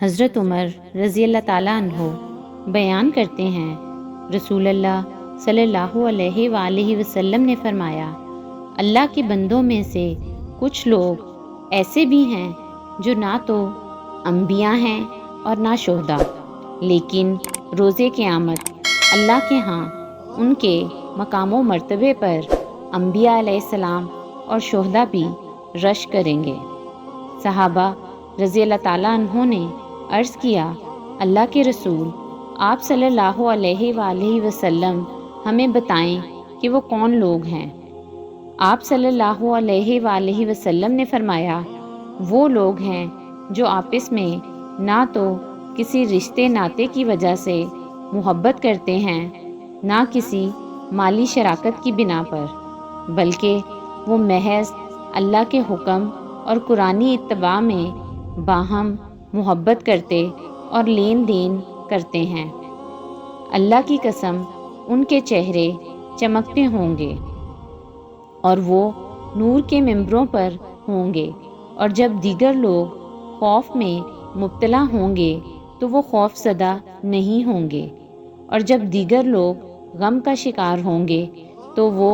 حضرت عمر رضی اللہ تعالیٰ عنہ بیان کرتے ہیں، رسول اللہ صلی اللہ علیہ وآلہ وسلم نے فرمایا، اللہ کے بندوں میں سے کچھ لوگ ایسے بھی ہیں جو نہ تو انبیاء ہیں اور نہ شہداء، لیکن روز قیامت اللہ کے ہاں ان کے مقام و مرتبے پر انبیاء علیہ السلام اور شہداء بھی رش کریں گے۔ صحابہ رضی اللہ تعالیٰ عنہ نے عرض کیا، اللہ کے رسول آپ صلی اللہ علیہ وآلہ وسلم ہمیں بتائیں کہ وہ کون لوگ ہیں؟ آپ صلی اللہ علیہ وآلہ وسلم نے فرمایا، وہ لوگ ہیں جو آپس میں نہ تو کسی رشتے ناطے کی وجہ سے محبت کرتے ہیں، نہ کسی مالی شراکت کی بنا پر، بلکہ وہ محض اللہ کے حکم اور قرآنی اتباع میں باہم محبت کرتے اور لین دین کرتے ہیں۔ اللہ کی قسم ان کے چہرے چمکتے ہوں گے اور وہ نور کے ممبروں پر ہوں گے، اور جب دیگر لوگ خوف میں مبتلا ہوں گے تو وہ خوف زدہ نہیں ہوں گے، اور جب دیگر لوگ غم کا شکار ہوں گے تو وہ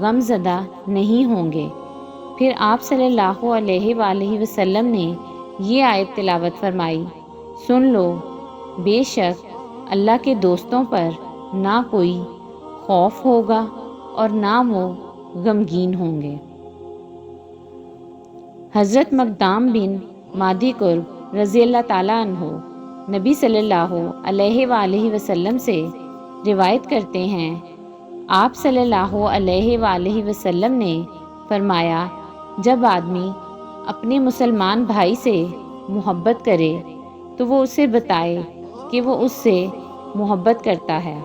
غم زدہ نہیں ہوں گے۔ پھر آپ صلی اللہ علیہ وآلہ وسلم نے یہ آیت تلاوت فرمائی، سن لو، بے شک اللہ کے دوستوں پر نہ کوئی خوف ہوگا اور نہ وہ غمگین ہوں گے۔ حضرت مقدام بن مادی قرب رضی اللہ تعالیٰ عنہ نبی صلی اللہ علیہ وآلہ وسلم سے روایت کرتے ہیں، آپ صلی اللہ علیہ وآلہ وسلم نے فرمایا، جب آدمی اپنے مسلمان بھائی سے محبت کرے تو وہ اسے بتائے کہ وہ اس سے محبت کرتا ہے۔